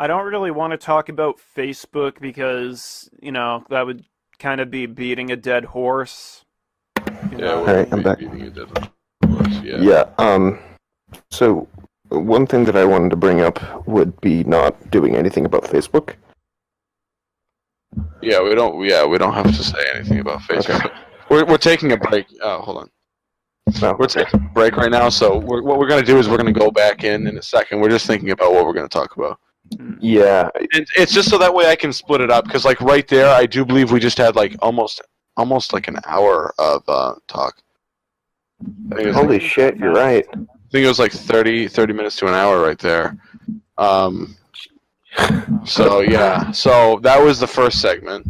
I don't really want to talk about Facebook because, that would kind of be beating a dead horse. You Yeah, know we're what I Alright, I'm mean? back. beating a dead horse. Yeah. Yeah, so one thing that I wanted to bring up would be not doing anything about Facebook. Yeah, we don't have to say anything about Facebook. Okay. We're taking a break. Oh, hold on. No, We're taking a break right now, so what we're going to do is we're going to go back in a second. We're just thinking about what we're going to talk about. yeah, And it's just so that way I can split it up, because like right there, I do believe we just had like almost like an hour of talk. I think, holy shit, you're right. I think it was like 30 minutes to an hour right there. So yeah, so that was the first segment.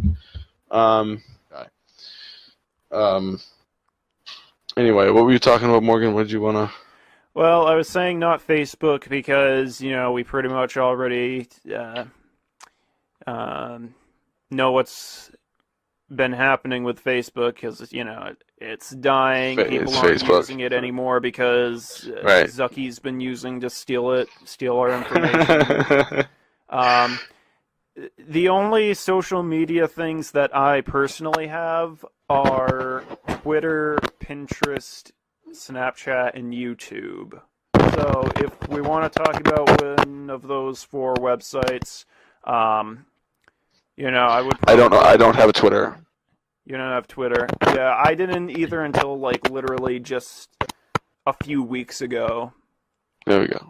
Anyway, what were you talking about, Morgan? What did you want to? Well, I was saying not Facebook because, we pretty much already know what's been happening with Facebook because, it's dying. People It's aren't Facebook. using it anymore because Right. Zucky's been using to steal our information. The only social media things that I personally have are Twitter, Pinterest, Snapchat, and YouTube. So if we want to talk about one of those four websites, I would. I don't know. I don't have a Twitter. You don't have Twitter. Yeah, I didn't either until like literally just a few weeks ago. There we go.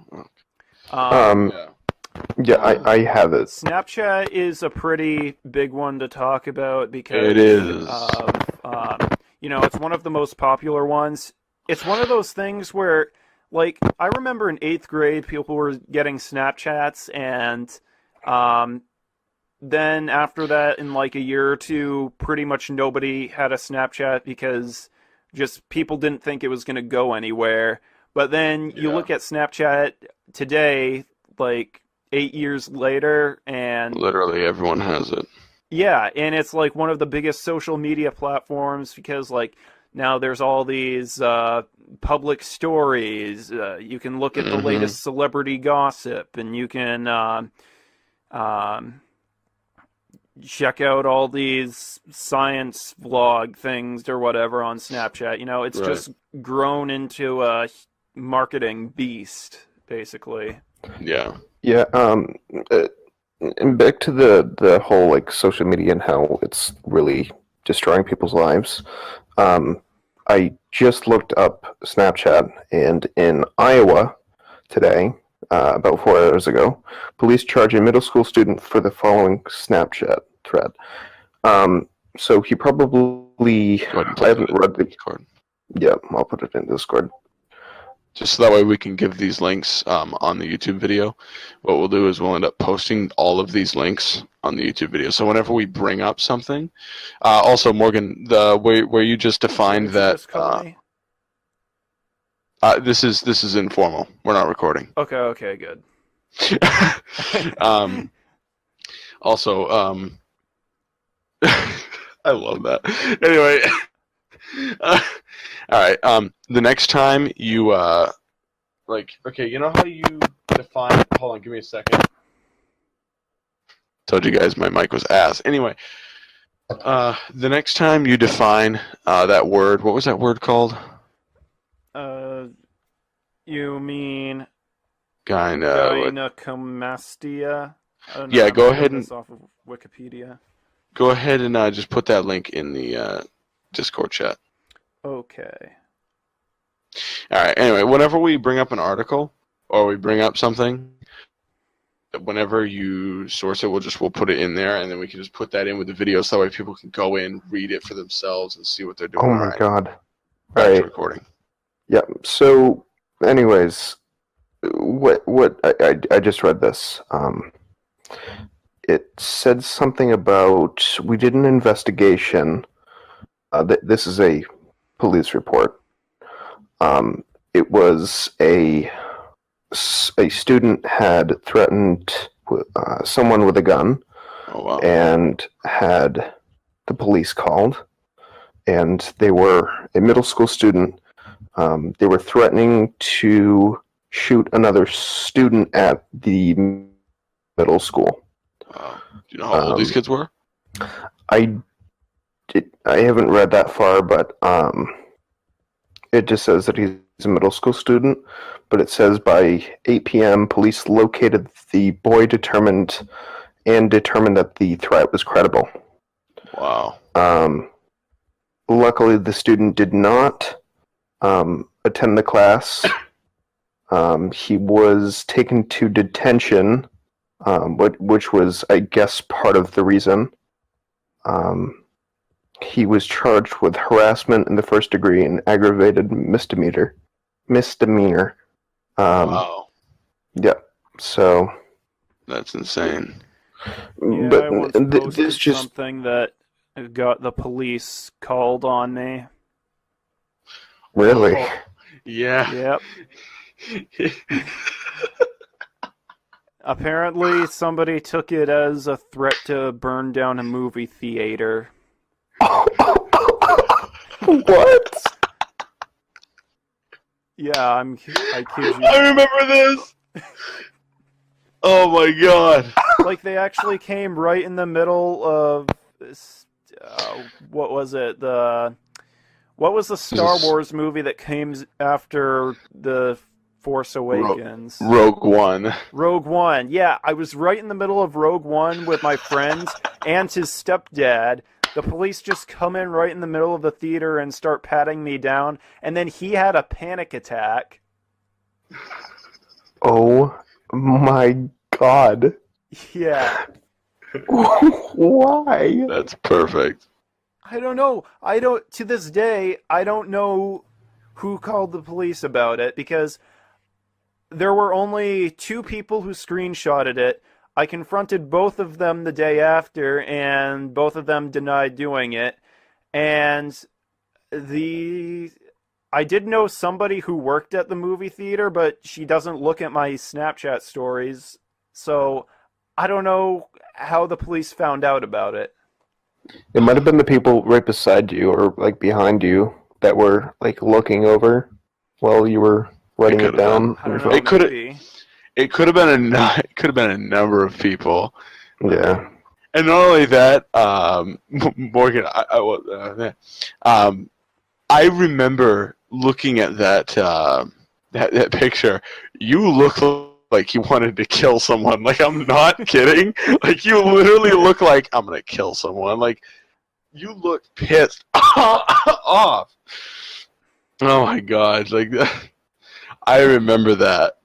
Yeah, I have it. Snapchat is a pretty big one to talk about because It is. it's one of the most popular ones. It's one of those things where, like, I remember in 8th grade, people were getting Snapchats, and then after that, in like a year or two, pretty much nobody had a Snapchat because just people didn't think it was going to go anywhere. But then you look at Snapchat today, like 8 years later, and Literally everyone has it. yeah, and it's like one of the biggest social media platforms because like now there's all these public stories. You can look at the latest celebrity gossip, and you can check out all these science vlog things or whatever on Snapchat. It's Right. just grown into a marketing beast, basically. Yeah. Yeah, and back to the whole like social media and how it's really destroying people's lives. I just looked up Snapchat, and in Iowa today, about 4 hours ago, police charge a middle school student for the following Snapchat thread. So he probably, Go ahead and I haven't put it read in the, Discord. yeah, I'll put it in Discord. Just so that way we can give these links on the YouTube video. What we'll do is we'll end up posting all of these links on the YouTube video. So whenever we bring up something, also Morgan, the where you just defined Did you that just call me? this is informal. We're not recording. Okay, good. Also, I love that. Anyway, all right. The next time you okay, you know how you define? Hold on, give me a second. Told you guys my mic was ass. Anyway, the next time you define that word, what was that word called? You mean Gynecomastia. gynecomastia? I don't know, Yeah, I go might ahead get and this off of Wikipedia. go ahead and just put that link in the Discord chat. Okay. All right. Anyway, whenever we bring up an article or we bring up something, whenever you source it, we'll put it in there, and then we can just put that in with the video, so that way people can go in, read it for themselves, and see what they're doing. Oh All my right. god. Back to Right. recording. Yeah. So, anyways, what I just read this. It said something about we did an investigation. This is a police report. It was a student had threatened someone with a gun Oh wow. and had the police called, and they were a middle school student. They were threatening to shoot another student at the middle school. Do you know how old these kids were? I haven't read that far, but it just says that he's a middle school student. But it says by 8 p.m., police located the boy, determined that the threat was credible. Wow. Luckily, the student did not attend the class. He was taken to detention, which was, I guess, part of the reason. He was charged with harassment in the first degree and aggravated misdemeanor. Wow. Yeah. So. That's insane. Yeah, But I once posted something that got the police called on me. Really? Oh, yeah. Yep. Apparently, somebody took it as a threat to burn down a movie theater. What? Yeah, I kid you. I remember this. Oh my god! Like, they actually came right in the middle of what was it? What was the Star Wars movie that came after The Force Awakens? Rogue One. Rogue One. Yeah, I was right in the middle of Rogue One with my friends and his stepdad. The police just come in right in the middle of the theater and start patting me down, and then he had a panic attack. Oh my god. Yeah. Why? That's perfect. I don't know. To this day, I don't know who called the police about it, because there were only 2 people who screenshotted it. I confronted both of them the day after, and both of them denied doing it. And I did know somebody who worked at the movie theater, but she doesn't look at my Snapchat stories, so I don't know how the police found out about it. It might have been the people right beside you or like behind you that were like looking over while you were writing it down. I don't know, It could have. maybe. It could have been a number of people. Yeah. And not only that, Morgan, I remember looking at that picture. You look like you wanted to kill someone. Like, I'm not kidding. Like, you literally look like I'm gonna kill someone. Like, you look pissed off. Oh my god! Like, I remember that.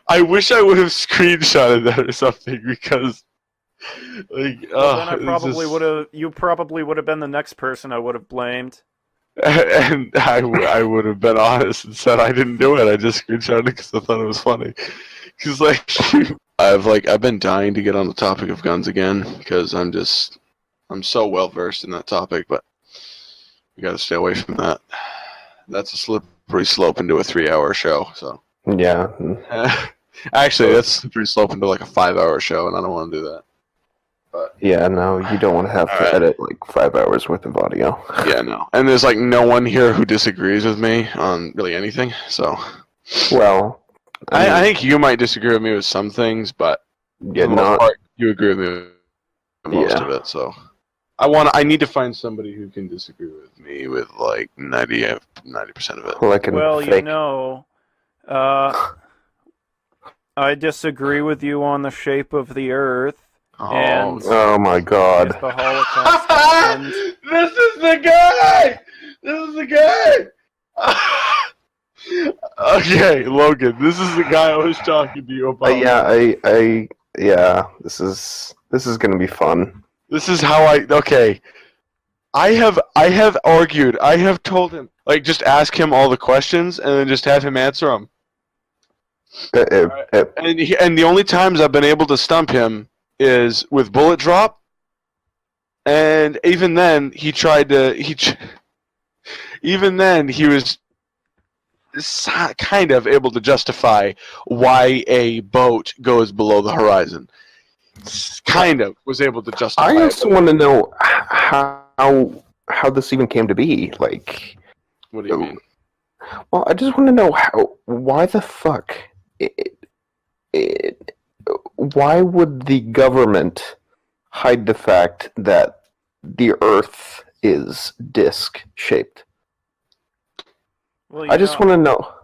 I wish I would have screenshotted that or something, because, like, then you probably would have been the next person I would have blamed. And I would have been honest and said I didn't do it. I just screenshotted it because I thought it was funny. Because, like, I've been dying to get on the topic of guns again, because I'm so well versed in that topic, but you got to stay away from that. That's a slippery slope into a 3-hour show. So. Yeah. Actually, that's pretty slope into like a 5-hour show, and I don't want to do that. But yeah, no, you don't want to have to edit like 5 hours worth of audio. Yeah, no. And there's like no one here who disagrees with me on really anything. So, well, I think you might disagree with me with some things, but yeah, for the most part, you agree with me with most of it. So, I need to find somebody who can disagree with me with like 90% of it. Well, you know. I disagree with you on the shape of the Earth. And oh my god. If the Holocaust happened. This is the guy! This is the guy! Okay, Logan, this is the guy I was talking to you about. Yeah, this is gonna be fun. This is how I have argued, I have told him, like, just ask him all the questions and then just have him answer them. And the only times I've been able to stump him is with bullet drop, and even then he was kind of able to justify why a boat goes below the horizon. Kind of was able to justify. I also want to know how this even came to be. Like, what do you mean? Well, I just want to know why the fuck why would the government hide the fact that the Earth is disc shaped? Well, I just want to know.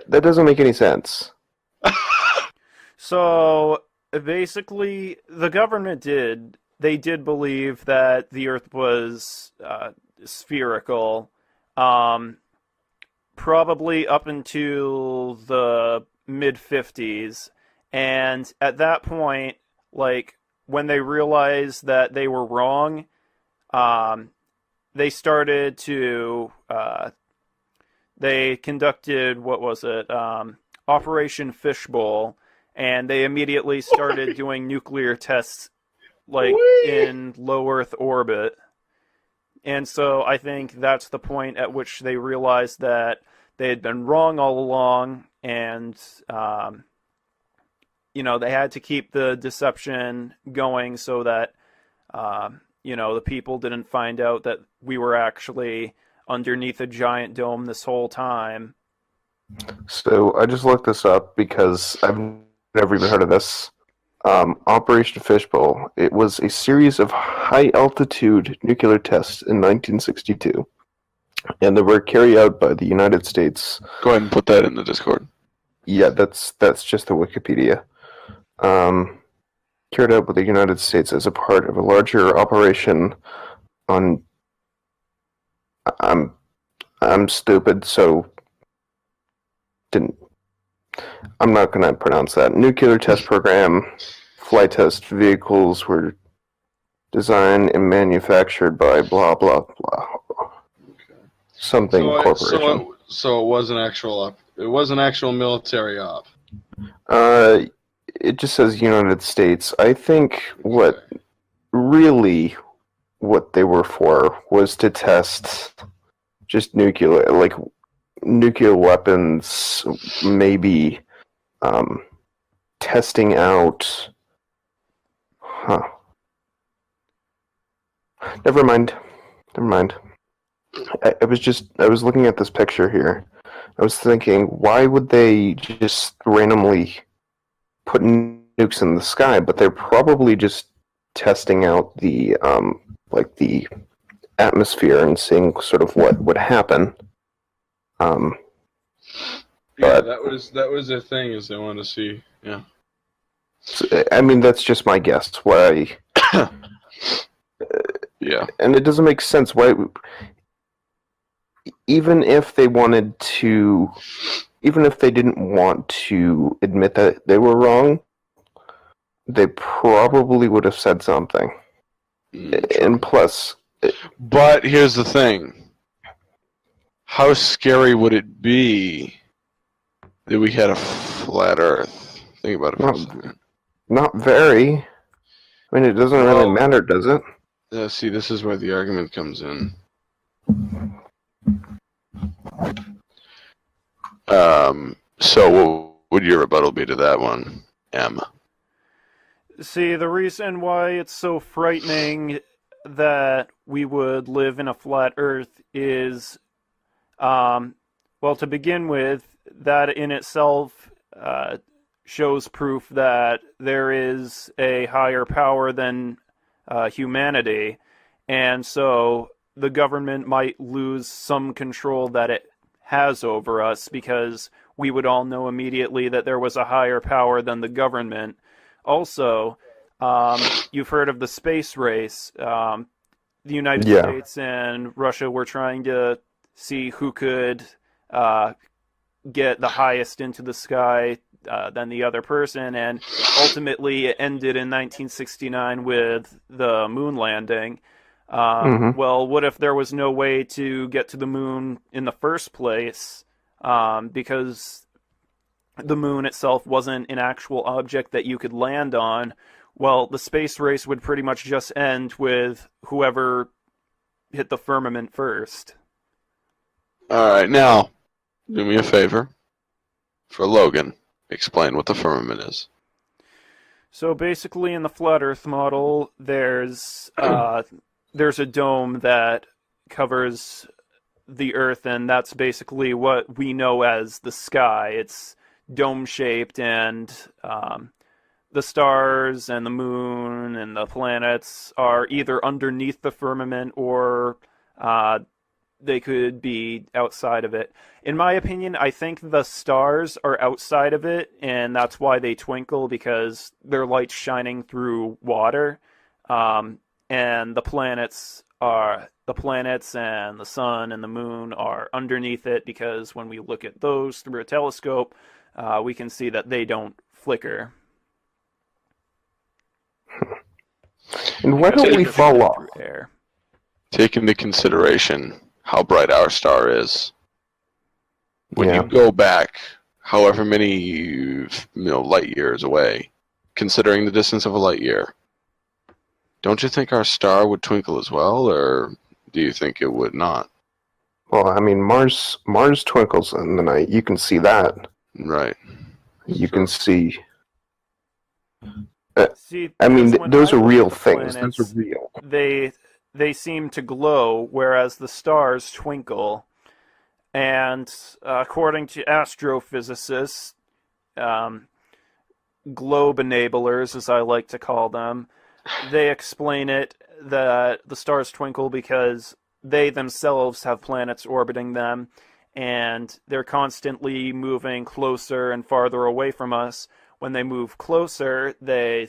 That doesn't make any sense. So basically, the government did believe that the Earth was spherical, probably up until the mid 50s, and at that point, like when they realized that they were wrong, they started to they conducted, what was it, Operation Fishbowl, and they immediately started doing nuclear tests, like, in low Earth orbit. And so I think that's the point at which they realized that they had been wrong all along, and, they had to keep the deception going so that, the people didn't find out that we were actually underneath a giant dome this whole time. So I just looked this up because I've never even heard of this. Operation Fishbowl. It was a series of high-altitude nuclear tests in 1962, and they were carried out by the United States. Go ahead and put that in the Discord. Yeah, that's just the Wikipedia. Carried out by the United States as a part of a larger operation on. I'm stupid, so I'm not going to pronounce that. Nuclear test program. Flight test vehicles were designed and manufactured by blah blah blah. Okay. Something corporation. So it was an actual It was an actual military op. It just says United States. I think what they were for was to test just nuclear weapons, maybe testing out. Never mind. I was looking at this picture here. I was thinking, why would they just randomly put nukes in the sky? But they're probably just testing out the the atmosphere and seeing sort of what would happen. Yeah, but that was their thing, is they wanted to see. Yeah. I mean, that's just my guess. Why? Yeah. And it doesn't make sense. Why? Even if they didn't want to admit that they were wrong, they probably would have said something. And plus, but here's the thing: how scary would it be that we had a flat Earth? Think about it for a second. Not very. I mean, it doesn't really matter, does it? Yeah. See, this is where the argument comes in. So what would your rebuttal be to that one, M? See, the reason why it's so frightening that we would live in a flat Earth is, well, to begin with, that in itself shows proof that there is a higher power than humanity, and so the government might lose some control that it has over us, because we would all know immediately that there was a higher power than the government. Also, you've heard of the space race. The United States and Russia were trying to see who could get the highest into the sky than the other person, and ultimately it ended in 1969 with the moon landing. Well, what if there was no way to get to the moon in the first place, because the moon itself wasn't an actual object that you could land on? Well, the space race would pretty much just end with whoever hit the firmament first. Alright, now, do me a favor. For Logan, explain what the firmament is. So basically, in the flat Earth model, there's a dome that covers the Earth, and that's basically what we know as the sky. It's dome-shaped, and the stars and the moon and the planets are either underneath the firmament or they could be outside of it. In my opinion, I think the stars are outside of it, and that's why they twinkle, because their light's shining through water. And the planets and the sun and the moon are underneath it, because when we look at those through a telescope, we can see that they don't flicker. And why don't we fall off? Through air. Take into consideration how bright our star is. When Yeah. you go back however many light years away, considering the distance of a light year, don't you think our star would twinkle as well, or do you think it would not? Well, I mean, Mars twinkles in the night. You can see that. Right. You can see. See, I mean, because when those I are look real at the things. planets, Those are real. they seem to glow, whereas the stars twinkle. And according to astrophysicists, globe enablers, as I like to call them, they explain it that the stars twinkle because they themselves have planets orbiting them, and they're constantly moving closer and farther away from us. When they move closer, their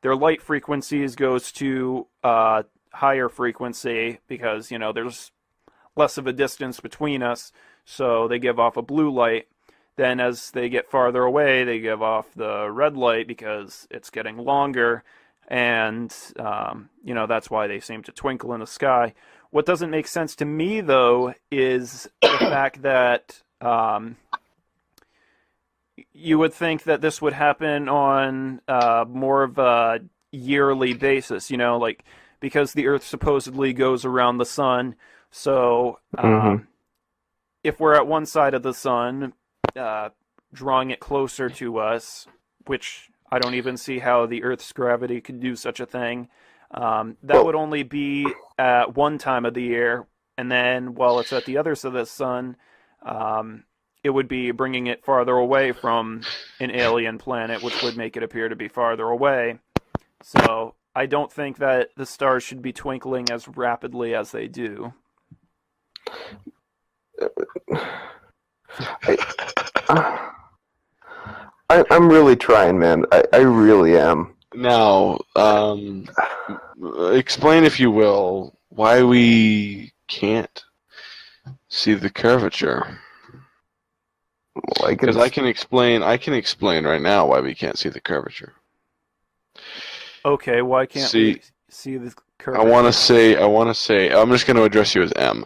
light frequencies goes to higher frequency because there's less of a distance between us, so they give off a blue light. Then as they get farther away, they give off the red light because it's getting longer, and that's why they seem to twinkle in the sky. What doesn't make sense to me, though, is the fact that you would think that this would happen on more of a yearly basis, because the Earth supposedly goes around the sun. So if we're at one side of the sun, drawing it closer to us, which I don't even see how the Earth's gravity could do such a thing, that would only be at one time of the year, and then while it's at the other side of the sun, it would be bringing it farther away from an alien planet, which would make it appear to be farther away. So I don't think that the stars should be twinkling as rapidly as they do. I'm really trying, man. I really am. Now, explain, if you will, why we can't see the curvature. Because I can explain right now why we can't see the curvature. Okay, why can't we see the curvature? I want to say, I'm just going to address you as M.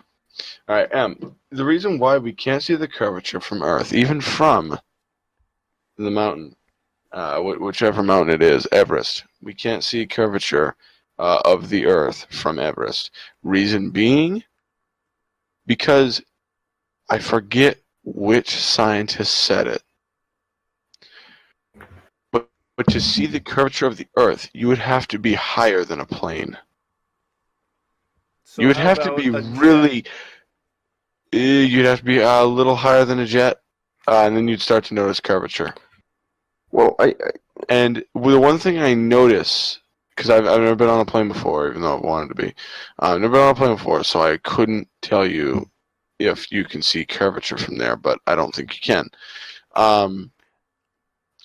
All right, M. The reason why we can't see the curvature from Earth, even from the mountain, whichever mountain it is, Everest, we can't see curvature of the Earth from Everest. Reason being, because I forget which scientist said it, but to see the curvature of the Earth, you would have to be higher than a plane. So You would how have to about be a jet? really. You'd have to be a little higher than a jet, and then you'd start to notice curvature. Well, And the one thing I notice, because I've never been on a plane before, even though I've wanted to be, I've never been on a plane before, so I couldn't tell you if you can see curvature from there, but I don't think you can.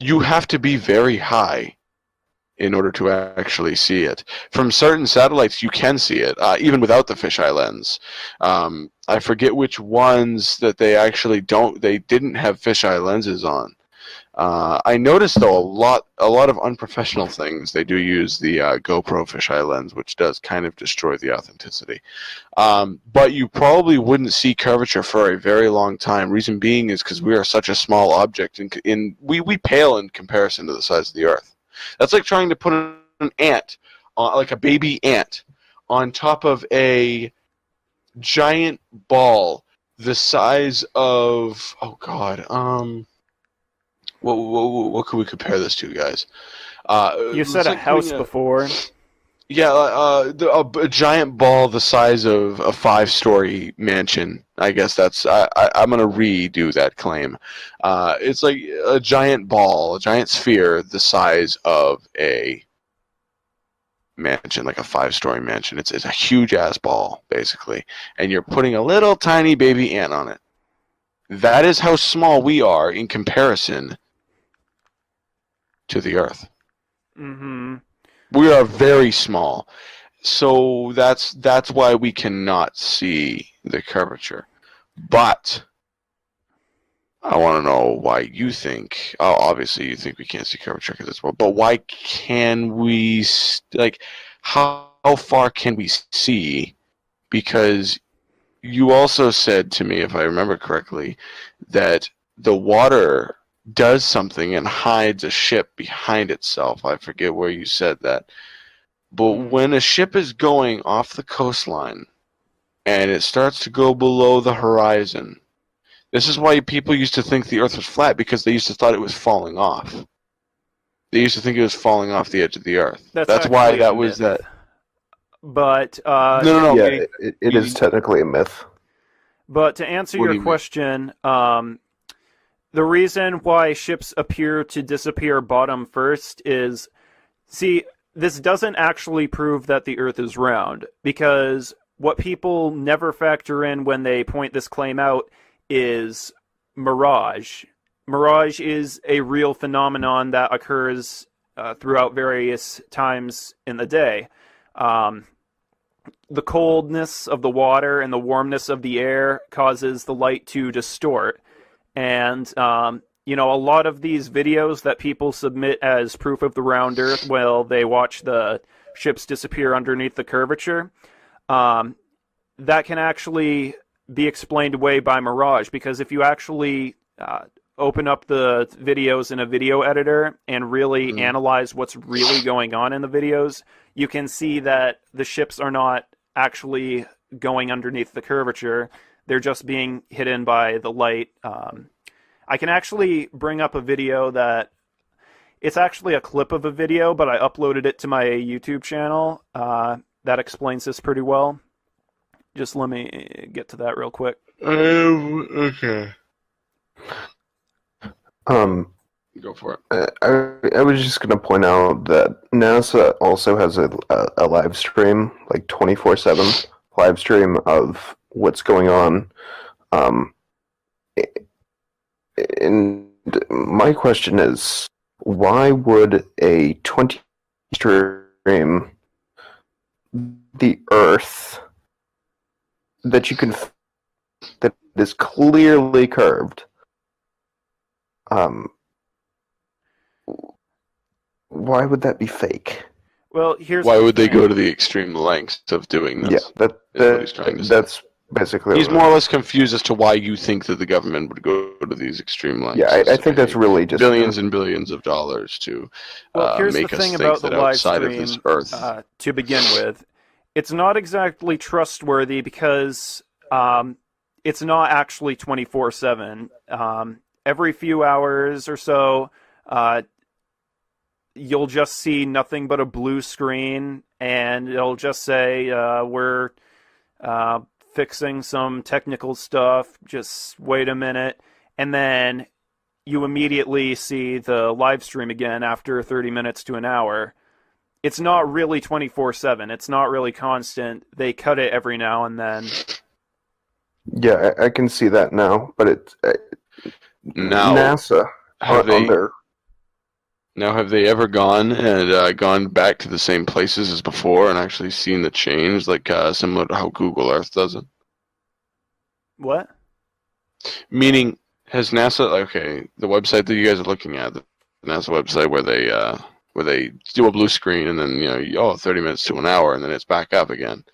You have to be very high in order to actually see it. From certain satellites, you can see it, even without the fisheye lens. I forget which ones that they didn't have fisheye lenses on. I noticed, though, a lot of unprofessional things, they do use the GoPro fisheye lens, which does kind of destroy the authenticity. But you probably wouldn't see curvature for a very long time. Reason being is because we are such a small object, we pale in comparison to the size of the Earth. That's like trying to put an ant, like a baby ant, on top of a giant ball the size of, oh god, what could we compare this to, guys? You said a house before. Yeah, a giant ball the size of a 5-story mansion. I guess I'm gonna redo that claim. It's like a giant ball, a giant sphere the size of a mansion, like a 5-story mansion. It's a huge ass ball, basically, and you're putting a little tiny baby ant on it. That is how small we are in comparison to the Earth. Mm-hmm. We are very small. So that's why we cannot see the curvature. But I want to know why you think. Oh, obviously you think we can't see curvature because it's well. But why can we? Like, how far can we see? Because you also said to me, if I remember correctly, that the water does something and hides a ship behind itself. I forget where you said that. But when a ship is going off the coastline and it starts to go below the horizon, this is why people used to think the Earth was flat, because they used to thought it was falling off. They used to think it was falling off the edge of the Earth. That's why actually a that was myth. that. But No. Yeah, it is technically a myth. But to answer What do your you mean? question, the reason why ships appear to disappear bottom first is, see, this doesn't actually prove that the Earth is round, because what people never factor in when they point this claim out is mirage. Mirage is a real phenomenon that occurs throughout various times in the day. The coldness of the water and the warmness of the air causes the light to distort. And, a lot of these videos that people submit as proof of the round Earth while they watch the ships disappear underneath the curvature, that can actually be explained away by mirage, because if you actually open up the videos in a video editor and really analyze what's really going on in the videos, you can see that the ships are not actually going underneath the curvature. They're just being hidden by the light. I can actually bring up a video that, it's actually a clip of a video, but I uploaded it to my YouTube channel that explains this pretty well. Just let me get to that real quick. Okay. Go for it. I was just going to point out that NASA also has a live stream, like 24/7 live stream of what's going on. And my question is, why would a 20 stream the Earth that you can that is clearly curved? Why would that be fake? Well, here's Why the would they thing. go to the extreme lengths of doing this? Yeah, is what he's trying to say. that's basically. He's more or less confused as to why you think that the government would go to these extreme lengths. Yeah, I to think that's pay really just billions and billions of dollars to Well, here's make the us thing think about the that live outside of stream. this Earth. To begin with, it's not exactly trustworthy because it's not actually 24/7. Every few hours or so, you'll just see nothing but a blue screen, and it'll just say, we're fixing some technical stuff, just wait a minute. And then you immediately see the live stream again after 30 minutes to an hour. It's not really 24/7. It's not really constant. They cut it every now and then. Yeah, I can see that now, but it's Now, NASA have on they their. now have they ever gone and gone back to the same places as before and actually seen the change, like similar to how Google Earth does it? What? Meaning, has NASA, okay, the website that you guys are looking at, the NASA website where they do a blue screen and then 30 minutes to an hour and then it's back up again.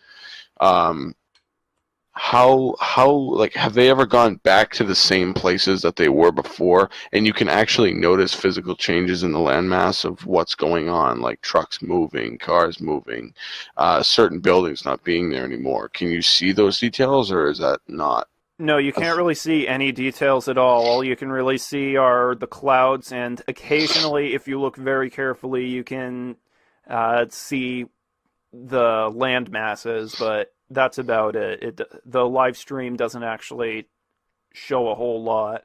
How like, have they ever gone back to the same places that they were before, and you can actually notice physical changes in the landmass of what's going on, like trucks moving, cars moving, certain buildings not being there anymore? Can you see those details, or is that not? No, you can't really see any details at all. All you can really see are the clouds, and occasionally, if you look very carefully, you can see the land masses, but that's about it. The live stream doesn't actually show a whole lot.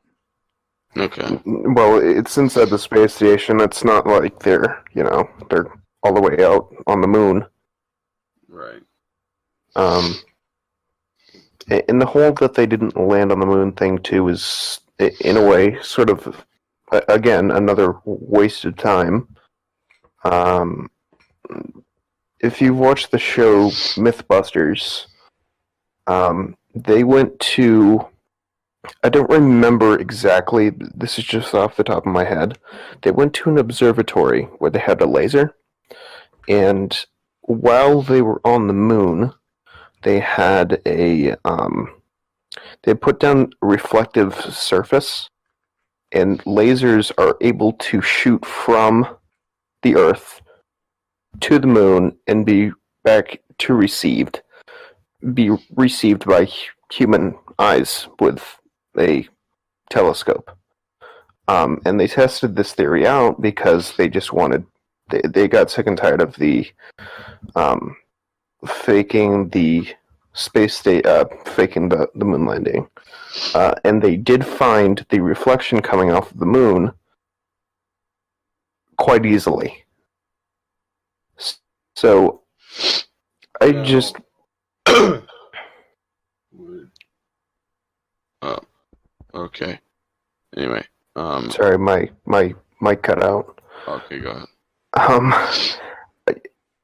Okay. Well, it's inside the space station. It's not like they're all the way out on the moon. Right. And the whole that they didn't land on the moon thing too is, in a way, sort of, again, another wasted time. If you watch the show Mythbusters, they went to, I don't remember exactly, this is just off the top of my head, they went to an observatory where they had a laser, and while they were on the moon, they had they put down a reflective surface, and lasers are able to shoot from the Earth to the moon and be received by human eyes with a telescope. And they tested this theory out because they just they got sick and tired of the faking the faking the moon landing. And they did find the reflection coming off of the moon quite easily. So, just... Okay. Anyway. Sorry, my mic cut out. Okay, go ahead.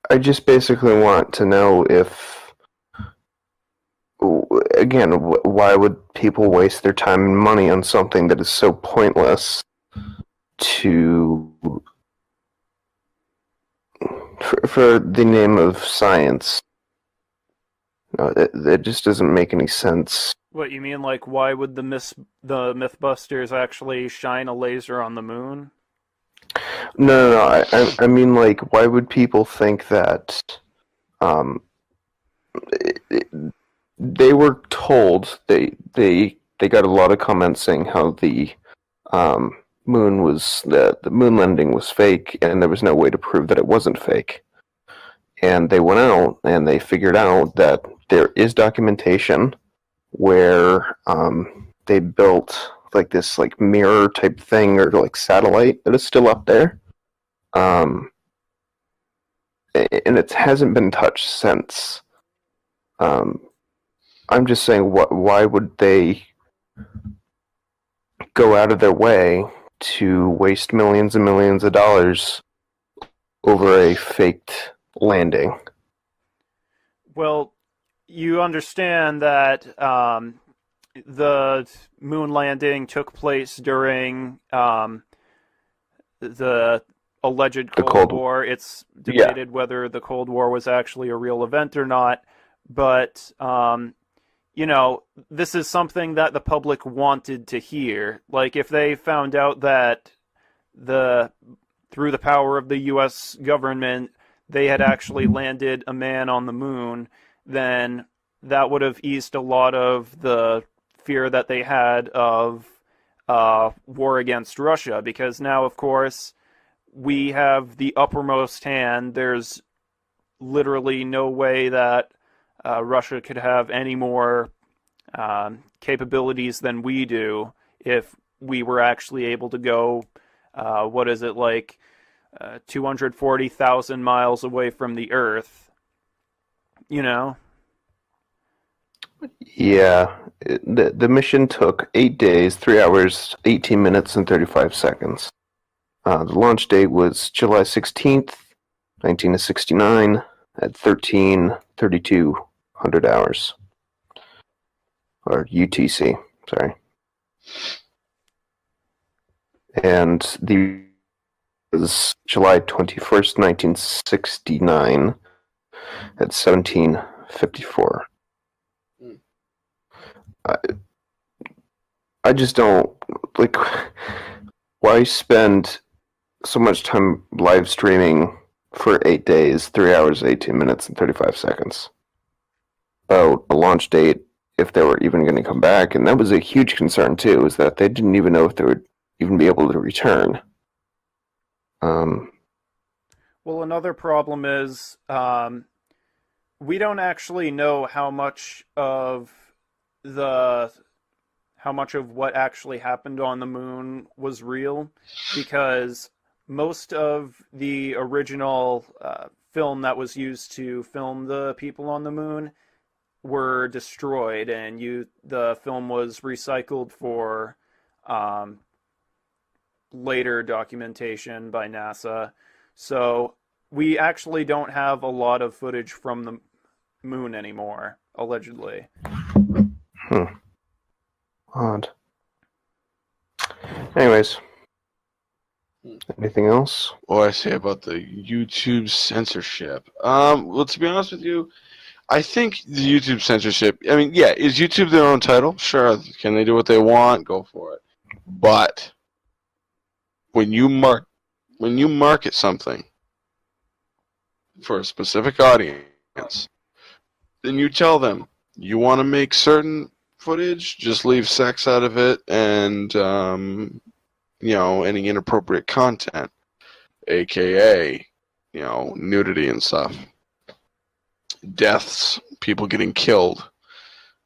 I just basically want to know if, again, why would people waste their time and money on something that is so pointless for the name of science? No, it just doesn't make any sense. What you mean, like, why would the Mythbusters actually shine a laser on the moon? No. I mean, like, why would people think that? They were told they got a lot of comments saying how the moon was the moon landing was fake, and there was no way to prove that it wasn't fake. And they went out and they figured out that there is documentation where they built like this like mirror type thing or like satellite that is still up there, and it hasn't been touched since. I'm just saying, why would they go out of their way to waste millions and millions of dollars over a faked landing? Well, you understand that the moon landing took place during the alleged Cold War. It's debated whether the Cold War was actually a real event or not, but this is something that the public wanted to hear. Like, if they found out that through the power of the U.S. government, they had actually landed a man on the moon, then that would have eased a lot of the fear that they had of war against Russia, because now, of course, we have the uppermost hand. There's literally no way that Russia could have any more capabilities than we do if we were actually able to go, 240,000 miles away from the Earth, Yeah, the mission took 8 days, 3 hours, 18 minutes, and 35 seconds. The launch date was July 16th, 1969, at 13:32 hours. Or UTC, sorry. And the was July 21st, 1969, at 17:54. I just don't, like, why spend so much time live streaming for 8 days, 3 hours, 18 minutes, and 35 seconds about a launch date, if they were even going to come back? And that was a huge concern, too, is that they didn't even know if they would even be able to return. Well, another problem is we don't actually know how much of what actually happened on the moon was real, because most of the original film that was used to film the people on the moon were destroyed, and the film was recycled for later documentation by NASA. So we actually don't have a lot of footage from the moon anymore, allegedly. Odd. Anyways, anything else? What do I say about the YouTube censorship? Well, to be honest with you, I think the YouTube censorship, I mean, yeah, is YouTube their own title? Sure. Can they do what they want? Go for it. But when you market something for a specific audience, then you tell them you want to make certain footage, just leave sex out of it, and any inappropriate content, aka nudity and stuff, deaths, people getting killed,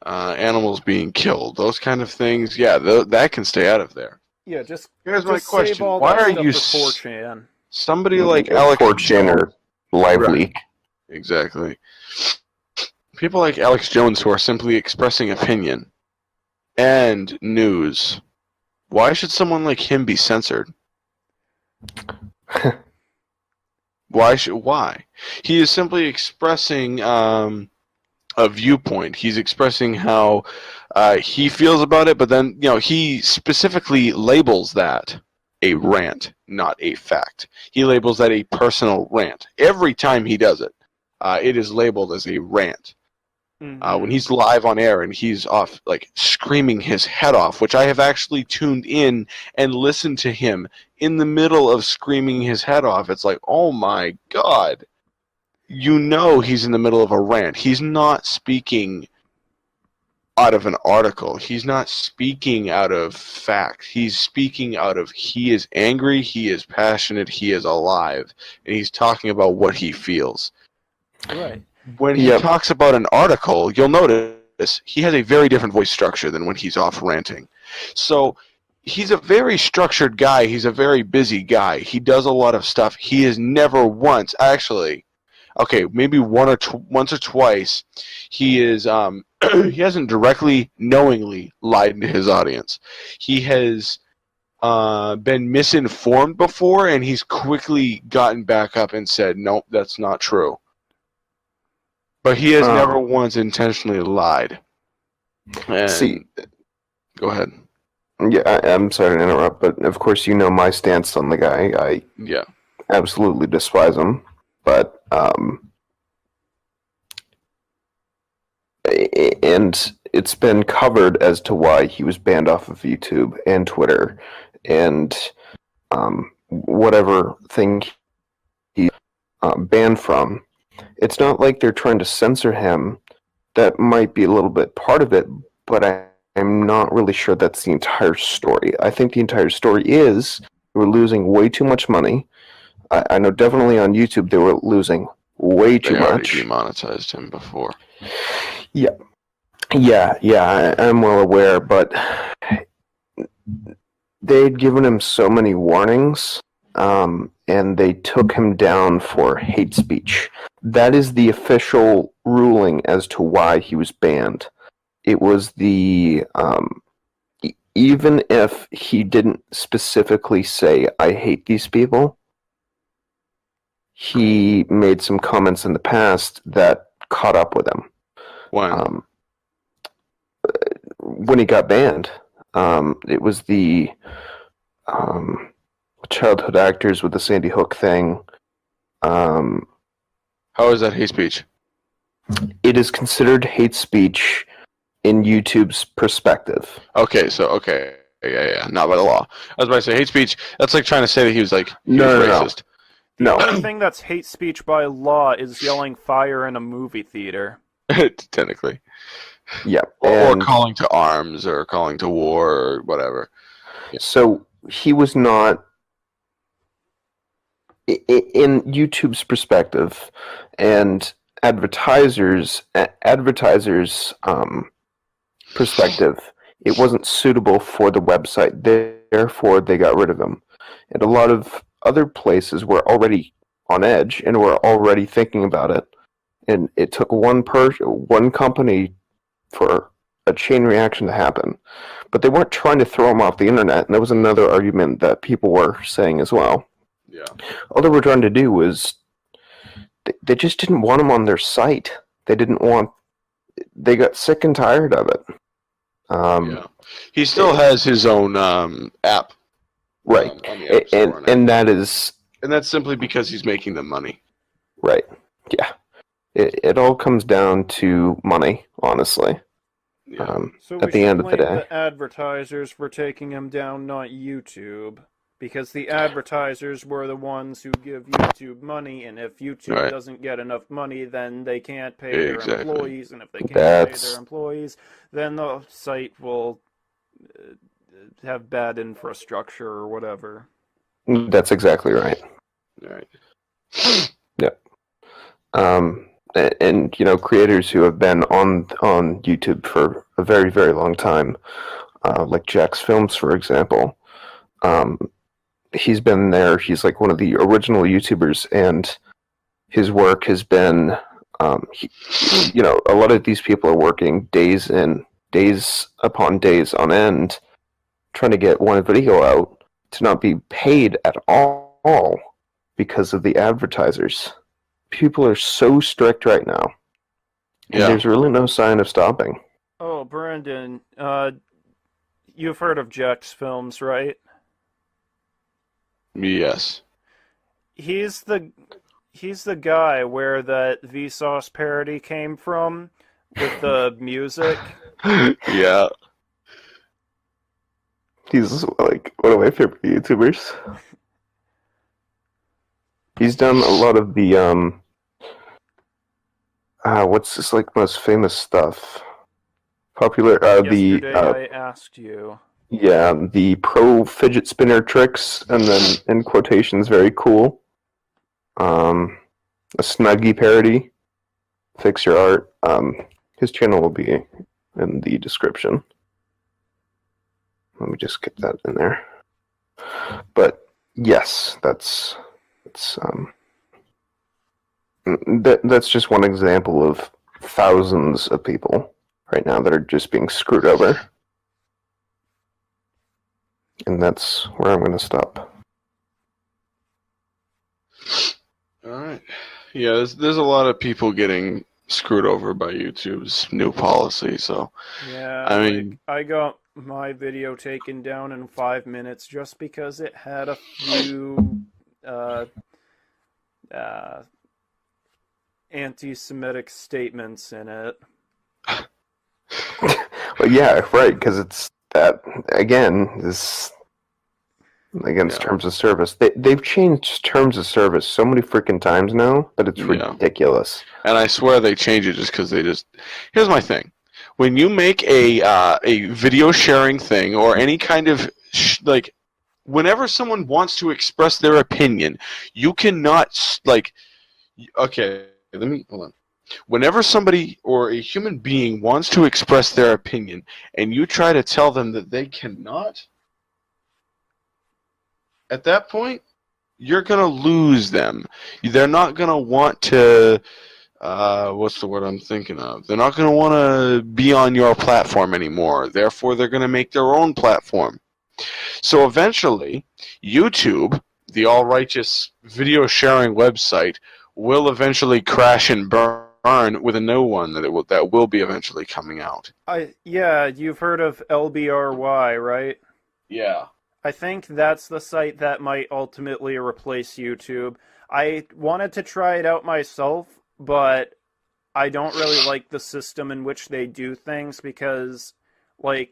animals being killed, those kind of things. Yeah, that can stay out of there. Yeah, just here's my question: why are you 4chan? Somebody like Alex 4chan or Live Right. Leak? Exactly. People like Alex Jones who are simply expressing opinion and news. Why should someone like him be censored? Why? He is simply expressing a viewpoint. He's expressing how he feels about it, but then he specifically labels that a rant, not a fact. He labels that a personal rant. Every time he does it, it is labeled as a rant. Mm-hmm. When he's live on air and he's off like screaming his head off, which I have actually tuned in and listened to him in the middle of screaming his head off, it's like, oh my god. He's in the middle of a rant. He's not speaking out of an article. He's not speaking out of fact. He's speaking out of he is angry, he is passionate, he is alive, and he's talking about what he feels. Right. When he talks about an article, you'll notice he has a very different voice structure than when he's off ranting. So he's a very structured guy. He's a very busy guy. He does a lot of stuff. He has never once, actually, okay, maybe once or twice, he is he hasn't directly, knowingly lied to his audience. He has been misinformed before, and he's quickly gotten back up and said, nope, that's not true. But he has never once intentionally lied. And go ahead. Yeah, I'm sorry to interrupt, but of course you know my stance on the guy. I absolutely despise him, but and it's been covered as to why he was banned off of YouTube and Twitter and whatever thing he banned from. It's not like they're trying to censor him. That might be a little bit part of it, but I'm not really sure that's the entire story. I think the entire story is they were losing way too much money. I know definitely on YouTube they were losing way too much. They demonetized him before. Yeah, I'm well aware, but they'd given him so many warnings, and they took him down for hate speech. That is the official ruling as to why he was banned. It was the even if he didn't specifically say, I hate these people, he made some comments in the past that caught up with him. When he got banned, it was the childhood actors with the Sandy Hook thing. How is that hate speech? It is considered hate speech in YouTube's perspective. Okay, yeah, not by the law. I was about to say hate speech. That's like trying to say that he was racist. No. The only thing that's hate speech by law is yelling fire in a movie theater. Technically. Yeah. Or calling to arms or calling to war or whatever. Yeah. So he was not, in YouTube's perspective, and advertisers perspective, it wasn't suitable for the website. Therefore, they got rid of him. And a lot of other places were already on edge and were already thinking about it. And it took one company for a chain reaction to happen. But they weren't trying to throw him off the internet. And that was another argument that people were saying as well. Yeah. All they were trying to do was they just didn't want him on their site. They got sick and tired of it. Yeah. He still has his own app. Right. On the App Store and that is... And that's simply because he's making them money. Right. Yeah. It all comes down to money, honestly. Yeah. So at the end of the day. the advertisers were taking him down, not YouTube, because the advertisers were the ones who give YouTube money, and if YouTube doesn't get enough money, then they can't pay their employees, and if they can't pay their employees, then the site will have bad infrastructure or whatever. That's exactly right. Right. Yep. And creators who have been on YouTube for a very, very long time, like Jax Films, for example. He's been there. He's like one of the original YouTubers, and his work has been, a lot of these people are working days upon days on end, trying to get one video out to not be paid at all because of the advertisers. People are so strict right now. And there's really no sign of stopping. Oh, Brandon, you've heard of Jax Films, right? Yes. He's the guy where that Vsauce parody came from with the music. Yeah. He's like one of my favorite YouTubers. He's done a lot of the what's his most famous stuff? Popular Yesterday I asked you. Yeah, the pro fidget spinner tricks, and then in quotations, very cool. A Snuggie parody, Fix Your Art. His channel will be in the description. Let me just get that in there. But yes, that's just one example of thousands of people right now that are just being screwed over. And that's where I'm going to stop. All right. Yeah, there's a lot of people getting screwed over by YouTube's new policy. So yeah, I mean, I got my video taken down in 5 minutes just because it had a few anti-Semitic statements in it. Well, yeah, right, because it's that, again, is against terms of service. They've changed terms of service so many freaking times now that it's ridiculous. And I swear they change it just because they just... Here's my thing. When you make a video sharing thing or any kind of... whenever someone wants to express their opinion, you cannot... Okay, hold on. Whenever somebody or a human being wants to express their opinion and you try to tell them that they cannot, at that point, you're going to lose them. They're not going to want to, what's the word I'm thinking of? They're not going to want to be on your platform anymore. Therefore, they're going to make their own platform. So eventually, YouTube, the all-righteous video sharing website, will eventually crash and burn with a new one that will be eventually coming out. Yeah, you've heard of LBRY, right? Yeah. I think that's the site that might ultimately replace YouTube. I wanted to try it out myself, but I don't really like the system in which they do things because, you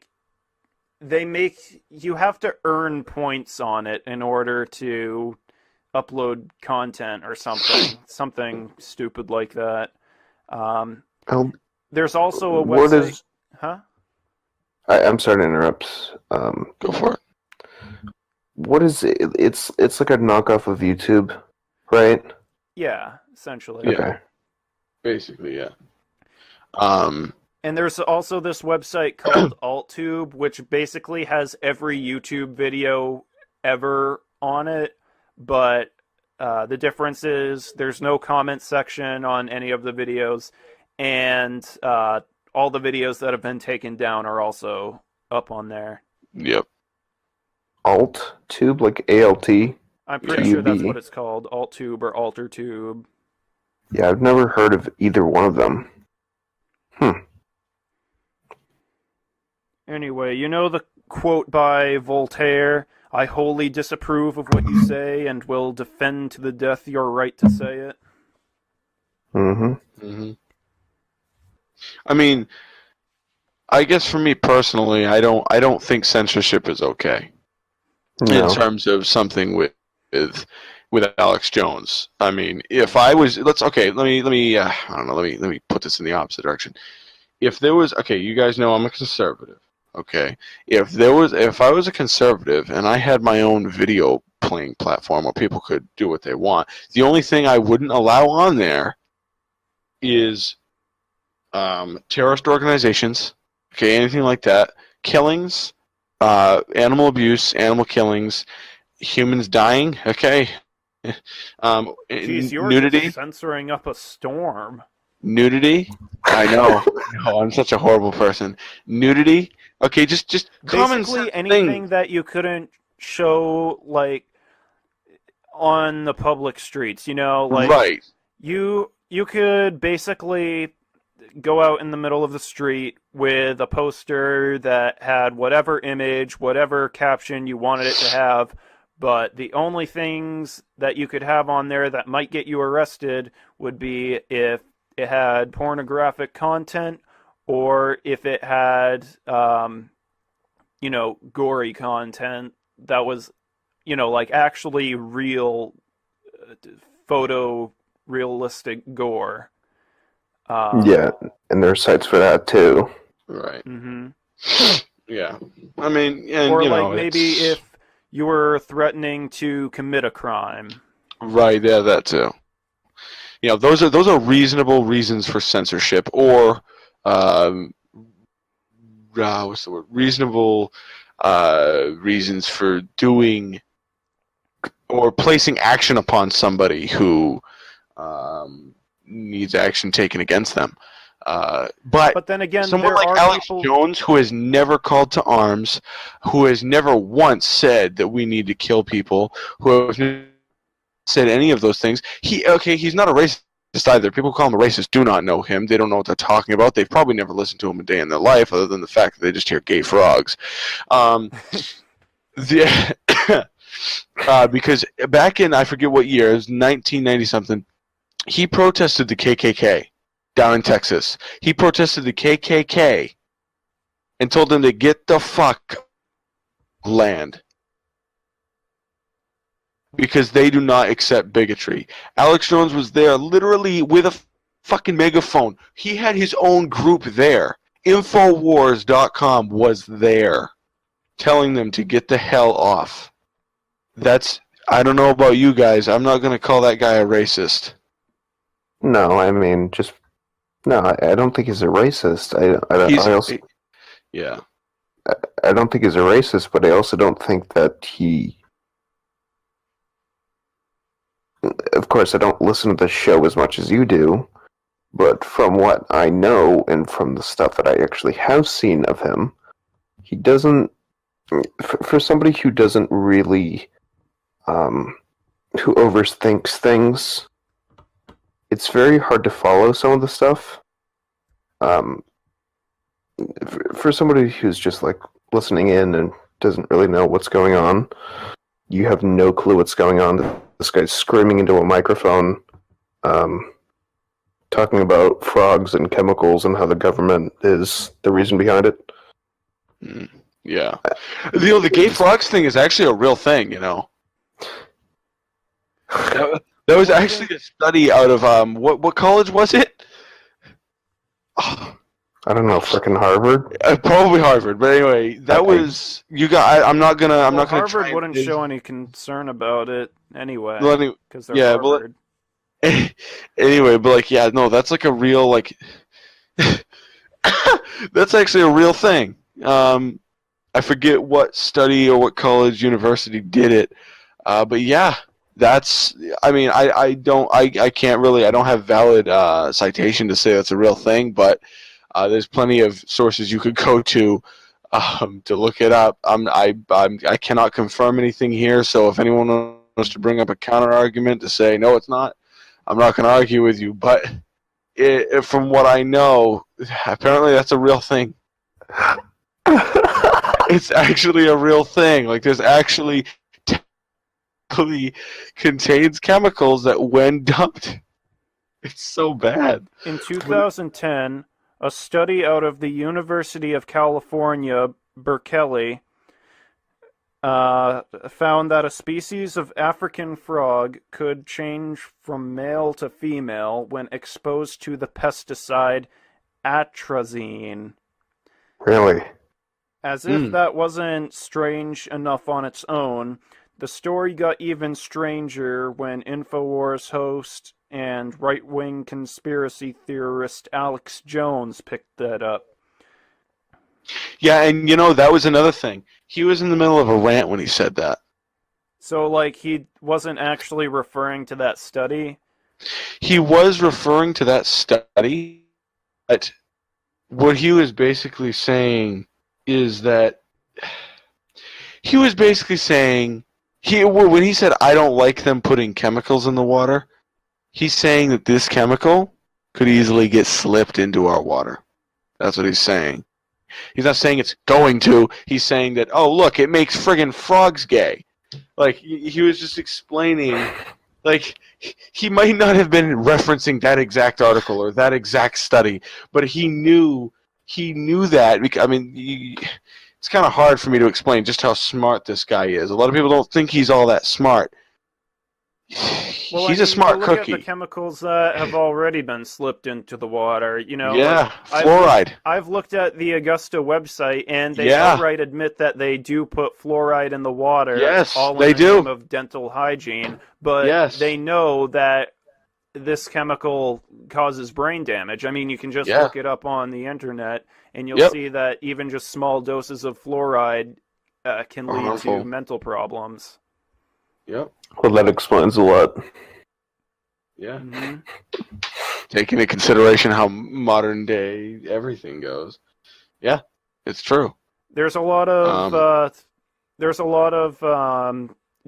have to earn points on it in order to upload content or something stupid like that. There's also a website. Huh? I'm sorry to interrupt. Go for it. What is it? It's like a knockoff of YouTube, right? Yeah, essentially. Okay. Basically, yeah. And there's also this website called AltTube, which basically has every YouTube video ever on it, but the difference is there's no comment section on any of the videos, and all the videos that have been taken down are also up on there. Yep. Alt tube, like ALT. I'm pretty sure that's TUB. what it's called, AltTube or AlterTube. Yeah, I've never heard of either one of them. Anyway, you know the quote by Voltaire, "I wholly disapprove of what you say and will defend to the death your right to say it." Mm-hmm. I mean, I guess for me personally, I don't think censorship is okay No. in terms of something with Alex Jones. I mean, if I was let me I don't know, let me put this in the opposite direction. If there was you guys know I'm a conservative. Okay, if I was a conservative and I had my own video playing platform where people could do what they want, the only thing I wouldn't allow on there is terrorist organizations, anything like that, killings, animal abuse, animal killings, humans dying, Jeez, you're nudity, just censoring up a storm. nudity. I know, I'm such a horrible person. Nudity. Okay, just common Basically sense anything things. that you couldn't show like on the public streets, like Right. you could basically go out in the middle of the street with a poster that had whatever image, whatever caption you wanted it to have, but the only things that you could have on there that might get you arrested would be if it had pornographic content or if it had gory content that was like actually real realistic gore. Yeah, and there are sites for that too. Right. Mm-hmm. Yeah. I mean, and Or you like know, maybe if you were threatening to commit a crime. right, yeah, that too. Those are reasonable reasons for censorship, or what's the word? Reasonable reasons for doing or placing action upon somebody who needs action taken against them. But then again, someone there like are Alex people. Jones, who has never called to arms, who has never once said that we need to kill people, who has never said any of those things. He's not a racist either. People who call him a racist do not know him. They don't know what they're talking about. They've probably never listened to him a day in their life, other than the fact that they just hear gay frogs. Because back in, I forget what year, it was 1990 something, he protested the KKK down in Texas. He protested the KKK and told them to get the fuck land, because they do not accept bigotry. Alex Jones was there literally with a fucking megaphone. He had his own group there. Infowars.com was there telling them to get the hell off. I don't know about you guys. I'm not going to call that guy a racist. No, I mean, I don't think he's a racist. Yeah. I don't think he's a racist, but I also don't think that he. Of course, I don't listen to the show as much as you do, but from what I know and from the stuff that I actually have seen of him, he doesn't. For somebody who doesn't really, who overthinks things, it's very hard to follow some of the stuff. For somebody who's just like listening in and doesn't really know what's going on, you have no clue what's going on. This guy's screaming into a microphone, talking about frogs and chemicals and how the government is the reason behind it. Yeah. The gay frogs thing is actually a real thing, That was actually a study out of, what college was it? I don't know, frickin' Harvard? Probably Harvard, but anyway, that was I'm not gonna Harvard wouldn't show any concern about it anyway, because they're yeah, Harvard. Anyway, but like, yeah, no, that's like a real like. That's actually a real thing. I forget what study or what college university did it, but yeah, that's. I mean, I can't really. I don't have valid citation to say that's a real thing, but there's plenty of sources you could go to look it up. I cannot confirm anything here, so if anyone wants to bring up a counter argument to say no, it's not, I'm not going to argue with you. But from what I know, apparently that's a real thing. It's actually a real thing. Like, there's actually contains chemicals that when dumped, it's so bad. In 2010, a study out of the University of California, Berkeley, found that a species of African frog could change from male to female when exposed to the pesticide atrazine. Really? As if that wasn't strange enough on its own, the story got even stranger when InfoWars host and right-wing conspiracy theorist Alex Jones picked that up. Yeah, and that was another thing. He was in the middle of a rant when he said that. So, like, he wasn't actually referring to that study? He was referring to that study, but what he was basically saying is that he was basically saying when he said, I don't like them putting chemicals in the water, he's saying that this chemical could easily get slipped into our water. That's what he's saying. He's not saying it's going to. He's saying that, oh, look, it makes friggin' frogs gay. Like, he was just explaining, like, he might not have been referencing that exact article or that exact study, but he knew that. I mean, it's kind of hard for me to explain just how smart this guy is. A lot of people don't think he's all that smart. Well, He's a smart look cookie. At the chemicals that have already been slipped into the water. Yeah, fluoride. I've looked at the Augusta website, and they outright admit that they do put fluoride in the water. Yes, all in they the do. name of dental hygiene, but they know that this chemical causes brain damage. I mean, you can just look it up on the internet, and you'll see that even just small doses of fluoride can lead to mental problems. Yep. Well, that explains a lot. Yeah. Mm-hmm. Taking into consideration how modern day everything goes. Yeah, it's true. There's a lot of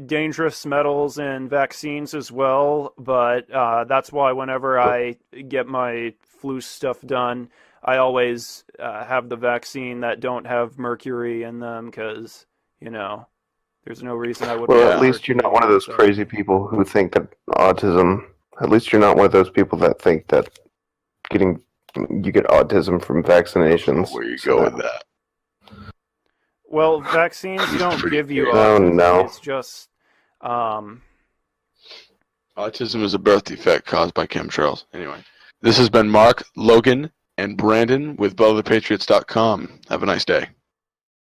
dangerous metals in vaccines as well, but that's why whenever I get my flu stuff done, I always have the vaccine that don't have mercury in them because, there's no reason I wouldn't. Well, at least you're not one of those crazy people who think that autism. At least you're not one of those people that think that you get autism from vaccinations. Where you go with that? Well, vaccines don't give you autism. Oh, no. It's just autism is a birth defect caused by chemtrails. Anyway, this has been Mark, Logan, and Brandon with BellThePatriots.com. Have a nice day.